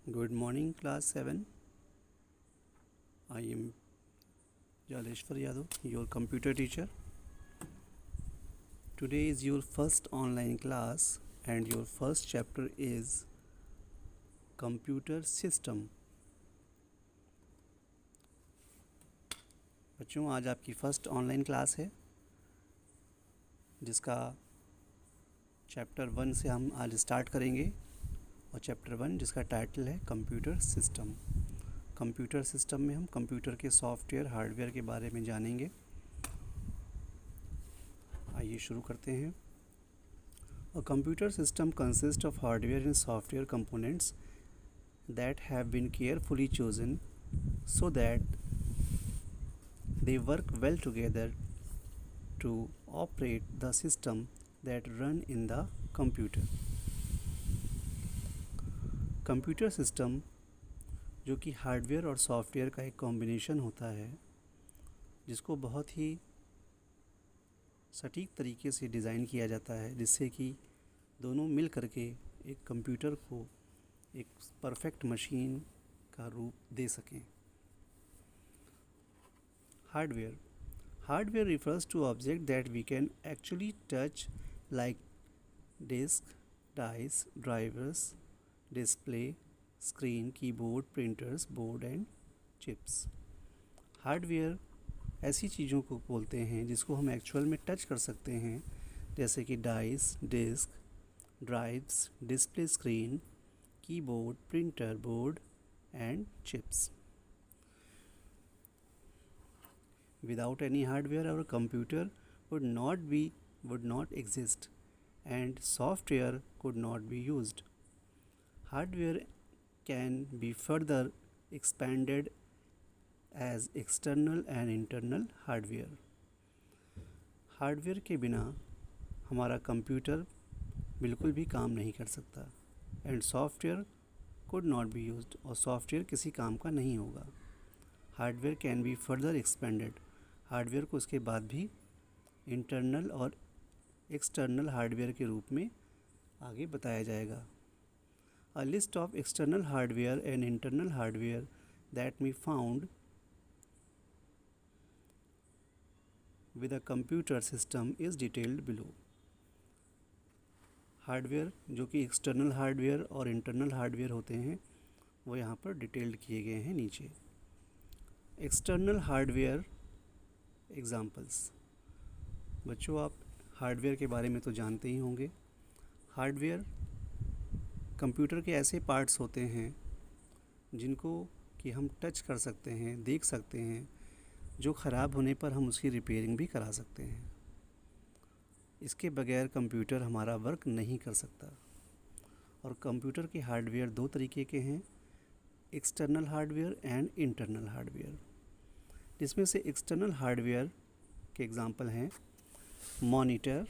Good morning, class 7. I am Jaleshwar Yadav, your computer teacher. Today is your first online class and your first chapter is computer system. बच्चों, आज आपकी first online class है जिसका chapter 1 से हम आज start करेंगे और चैप्टर 1 जिसका टाइटल है कंप्यूटर सिस्टम। कंप्यूटर सिस्टम में हम कंप्यूटर के सॉफ्टवेयर हार्डवेयर के बारे में जानेंगे। आइए शुरू करते हैं। A computer system consist of hardware and software components that have been carefully chosen so that they work well together to operate the system that run in the computer. Computer system जो कि hardware और software का एक combination होता है, जिसको बहुत ही सटीक तरीके से डिज़ाइन किया जाता है जिससे कि दोनों मिल करके एक कंप्यूटर को एक परफेक्ट मशीन का रूप दे सकें। Hardware refers to object that we can actually touch like disk, dice, drivers, display, screen, keyboard, printers, board and chips. Hardware ऐसी चीज़ों को बोलते हैं जिसको हम एक्चुअल में टच कर सकते हैं, जैसे कि dice, disk, drives, display screen, keyboard, printer, board and chips. Without any hardware, our computer would not exist and software could not be used. Hardware can be further expanded as external and internal hardware. Hardware के बिना हमारा computer बिल्कुल भी काम नहीं कर सकता and software could not be used, और सॉफ्टवेयर किसी काम का नहीं होगा। Hardware can be further expanded, hardware को उसके बाद भी इंटरनल और एक्सटर्नल हार्डवेयर के रूप में आगे बताया जाएगा। A list of external hardware and internal hardware that me found with a computer system is detailed below. Hardware जो कि एक्सटर्नल हार्डवेयर और इंटरनल हार्डवेयर होते हैं वो यहाँ पर डिटेल्ड किए गए हैं नीचे। External hardware examples. बच्चों, आप हार्डवेयर के बारे में तो जानते ही होंगे। हार्डवेयर कंप्यूटर के ऐसे पार्ट्स होते हैं जिनको कि हम टच कर सकते हैं, देख सकते हैं, जो ख़राब होने पर हम उसकी रिपेयरिंग भी करा सकते हैं। इसके बगैर कंप्यूटर हमारा वर्क नहीं कर सकता। और कंप्यूटर के हार्डवेयर दो तरीके के हैं, external hardware and internal hardware, जिसमें से एक्सटर्नल हार्डवेयर के एग्जांपल हैं मॉनिटर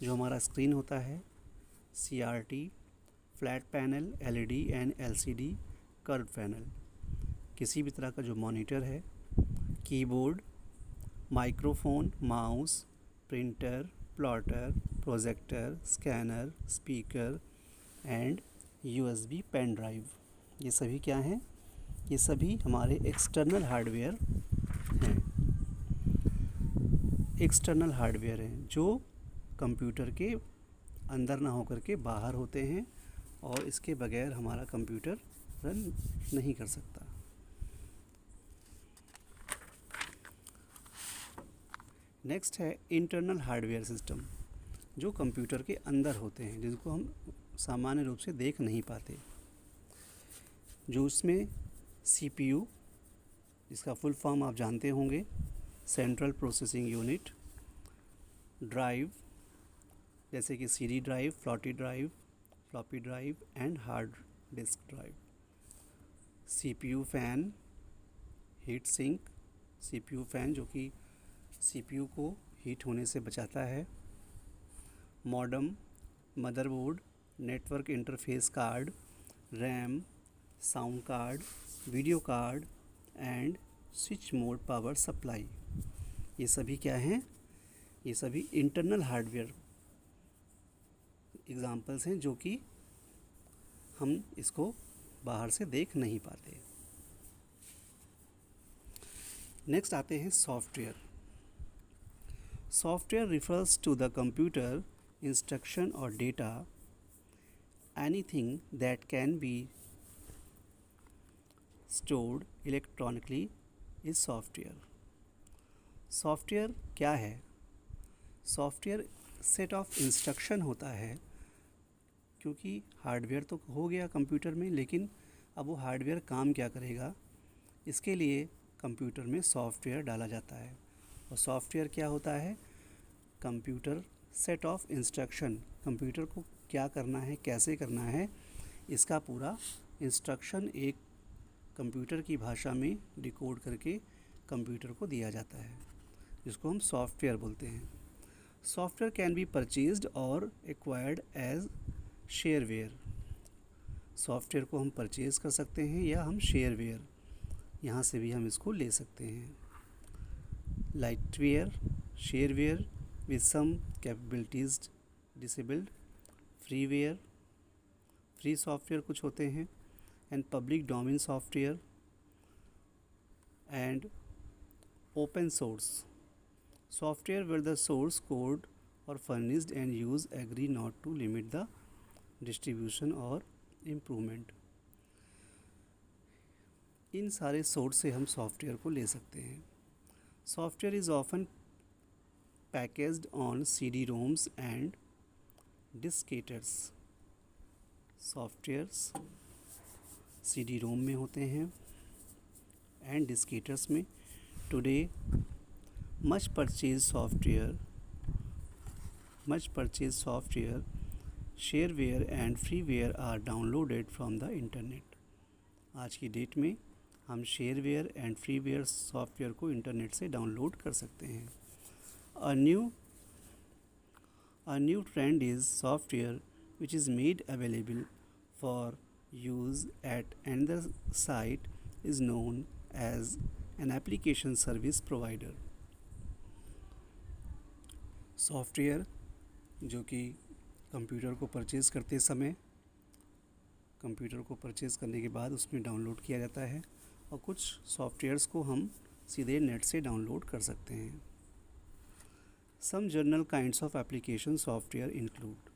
जो हमारा स्क्रीन होता है, CRT, flat panel, LED and LCD, curve panel, किसी भी तरह का जो मॉनिटर है, keyboard, microphone, mouse, printer, plotter, projector, scanner, speaker and USB pen drive. ये सभी क्या हैं? ये सभी हमारे एक्सटर्नल हार्डवेयर हैं। एक्सटर्नल हार्डवेयर हैं जो कंप्यूटर के अंदर ना होकर के बाहर होते हैं और इसके बगैर हमारा कंप्यूटर रन नहीं कर सकता। नेक्स्ट है इंटरनल हार्डवेयर सिस्टम, जो कंप्यूटर के अंदर होते हैं, जिनको हम सामान्य रूप से देख नहीं पाते, जो उसमें CPU, जिसका फुल फॉर्म आप जानते होंगे, सेंट्रल प्रोसेसिंग यूनिट, ड्राइव जैसे कि CD drive, floppy drive and hard disk drive, CPU fan, heat sink, CPU fan जो कि CPU को हीट होने से बचाता है, modem, motherboard, network interface card, RAM, sound card, video card and switch mode power supply. ये सभी क्या हैं? ये सभी इंटरनल हार्डवेयर एग्जाम्पल्स हैं जो कि हम इसको बाहर से देख नहीं पाते। नेक्स्ट आते हैं software. Software refers to the computer instruction और data, anything that can be stored electronically is software. Software क्या है? सॉफ्टवेयर सेट ऑफ इंस्ट्रक्शन होता है, क्योंकि हार्डवेयर तो हो गया कंप्यूटर में, लेकिन अब वो हार्डवेयर काम क्या करेगा, इसके लिए कंप्यूटर में सॉफ्टवेयर डाला जाता है। और सॉफ्टवेयर क्या होता है? Computer set of instruction, computer को क्या करना है, कैसे करना है, इसका पूरा इंस्ट्रक्शन एक कंप्यूटर की भाषा में डिकोड करके कंप्यूटर को दिया जाता है, जिसको हम सॉफ्टवेयर बोलते हैं। सॉफ्टवेयर कैन बी परचेज्ड और एक्वायर्ड एज शेयरवेयर। सॉफ्टवेयर को हम परचेज़ कर सकते हैं या हम शेयरवेयर, यहाँ से भी हम इसको ले सकते हैं। Liteware, shareware with some capabilities disabled, freeware, free software कुछ होते हैं, and public domain software and open source software where the source code or furnished and use agree not to limit the distribution or improvement। इन सारे source से हम software को ले सकते हैं। Software is often packaged on CD-ROMs and diskettes. Softwares CD-ROM में होते हैं एंड डिस्केटर्स में। Today much purchased software, shareware and freeware are downloaded from the internet। आज की डेट में हम शेयरवेयर एंड फ्रीवेयर सॉफ्टवेयर को इंटरनेट से डाउनलोड कर सकते हैं। A new trend is software which is made available for use at another site is known as an application service provider। Software जो कि कंप्यूटर को परचेज़ करते समय कंप्यूटर को परचेज़ करने के बाद उसमें डाउनलोड किया जाता है, और कुछ सॉफ्टवेयर्स को हम सीधे नेट से डाउनलोड कर सकते हैं। Some general kinds of application software include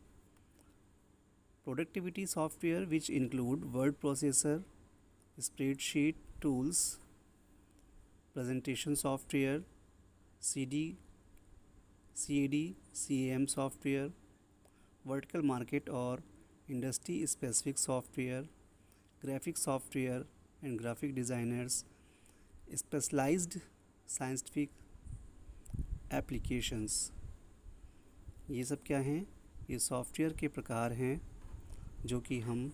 productivity software which include word processor, spreadsheet tools, presentation software, CAD/CAM software, vertical market और industry specific software, graphic software and graphic designers, specialised scientific applications. ये सब क्या हैं? ये software के प्रकार हैं जो कि हम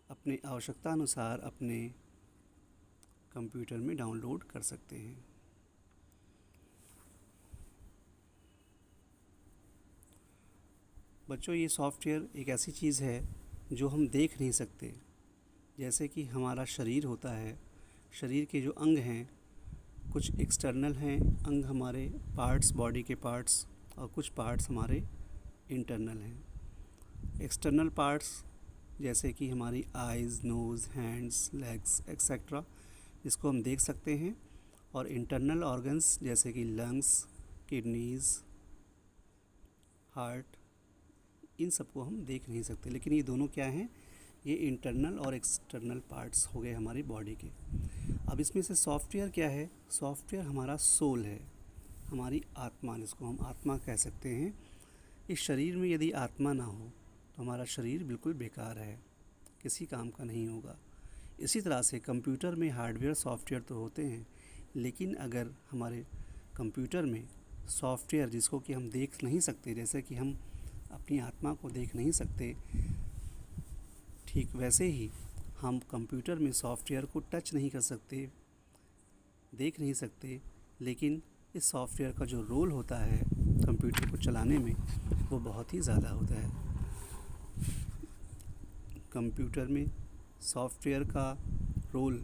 अपने आवश्यकता अनुसार अपने कंप्यूटर में डाउनलोड कर सकते हैं। बच्चों, ये सॉफ्टवेयर एक ऐसी चीज़ है जो हम देख नहीं सकते। जैसे कि हमारा शरीर होता है, शरीर के जो अंग हैं कुछ एक्सटर्नल हैं अंग, हमारे पार्ट्स, बॉडी के पार्ट्स, और कुछ पार्ट्स हमारे इंटरनल हैं। एक्सटर्नल पार्ट्स जैसे कि हमारी eyes, nose, hands, legs etcetera, जिसको हम देख सकते हैं, और इंटरनल ऑर्गन्स जैसे कि लंग्स, किडनीज़, हार्ट, इन सबको हम देख नहीं सकते। लेकिन ये दोनों क्या हैं? ये इंटरनल और एक्सटर्नल पार्ट्स हो गए हमारी बॉडी के। अब इसमें से सॉफ्टवेयर क्या है? सॉफ्टवेयर हमारा सोल है, हमारी आत्मा, जिसको हम आत्मा कह सकते हैं। इस शरीर में यदि आत्मा ना हो तो हमारा शरीर बिल्कुल बेकार है, किसी काम का नहीं होगा। इसी तरह से कंप्यूटर में हार्डवेयर सॉफ्टवेयर तो होते हैं, लेकिन अगर हमारे कंप्यूटर में सॉफ्टवेयर जिसको कि हम देख नहीं सकते, जैसे कि हम अपनी आत्मा को देख नहीं सकते, ठीक वैसे ही हम कंप्यूटर में सॉफ्टवेयर को टच नहीं कर सकते, देख नहीं सकते, लेकिन इस सॉफ्टवेयर का जो रोल होता है कंप्यूटर को चलाने में वो बहुत ही ज़्यादा होता है। कंप्यूटर में सॉफ्टवेयर का रोल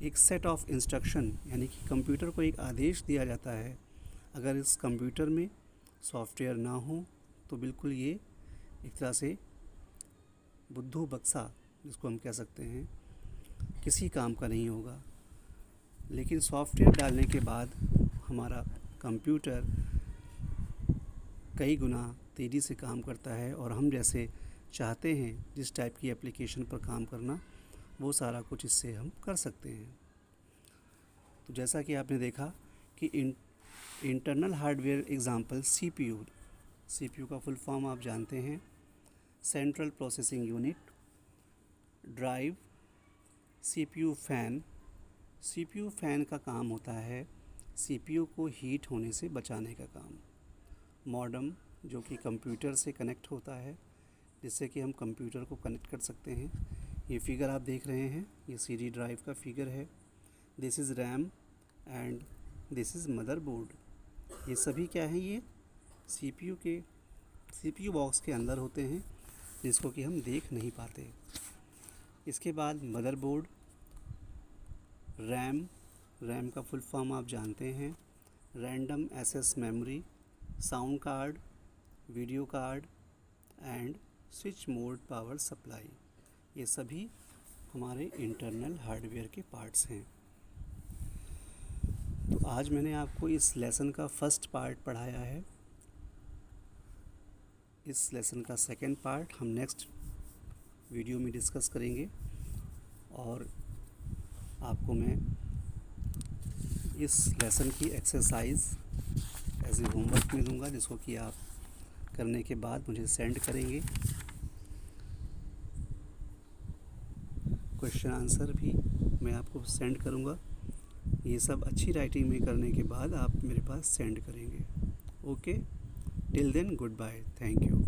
एक सेट ऑफ इंस्ट्रक्शन, यानी कि कंप्यूटर को एक आदेश दिया जाता है। अगर इस कंप्यूटर में सॉफ्टवेयर ना हो तो बिल्कुल ये एक तरह से बुद्धू बक्सा जिसको हम कह सकते हैं किसी काम का नहीं होगा। लेकिन सॉफ्टवेयर डालने के बाद हमारा कंप्यूटर कई गुना तेज़ी से काम करता है और हम जैसे चाहते हैं जिस टाइप की एप्लीकेशन पर काम करना, वो सारा कुछ इससे हम कर सकते हैं। तो जैसा कि आपने देखा कि इंटरनल हार्डवेयर एग्जांपल सीपीयू का फुल फॉर्म आप जानते हैं, central processing unit, drive, CPU fan का काम होता है सीपीयू को हीट होने से बचाने का काम। मॉडेम जो कि कंप्यूटर से कनेक्ट होता है, जिससे कि हम कंप्यूटर को कनेक्ट कर सकते हैं। ये फिगर आप देख रहे हैं, ये सीडी ड्राइव का फिगर है। This is RAM and this is motherboard. ये सभी क्या हैं, ये सीपीयू बॉक्स के अंदर होते हैं, जिसको कि हम देख नहीं पाते। इसके बाद मदरबोर्ड, रैम का फुल फॉर्म आप जानते हैं, random access memory, sound card, video card and switch mode power supply. ये सभी हमारे इंटरनल हार्डवेयर के पार्ट्स हैं। तो आज मैंने आपको इस लेसन का फर्स्ट पार्ट पढ़ाया है। इस लेसन का सेकंड पार्ट हम नेक्स्ट वीडियो में डिस्कस करेंगे और आपको मैं इस लेसन की एक्सरसाइज एज ए होमवर्क में दूंगा, जिसको कि आप करने के बाद मुझे सेंड करेंगे। क्वेश्चन आंसर भी मैं आपको सेंड करूंगा। ये सब अच्छी राइटिंग में करने के बाद आप मेरे पास सेंड करेंगे। Okay, till then good bye, thank you.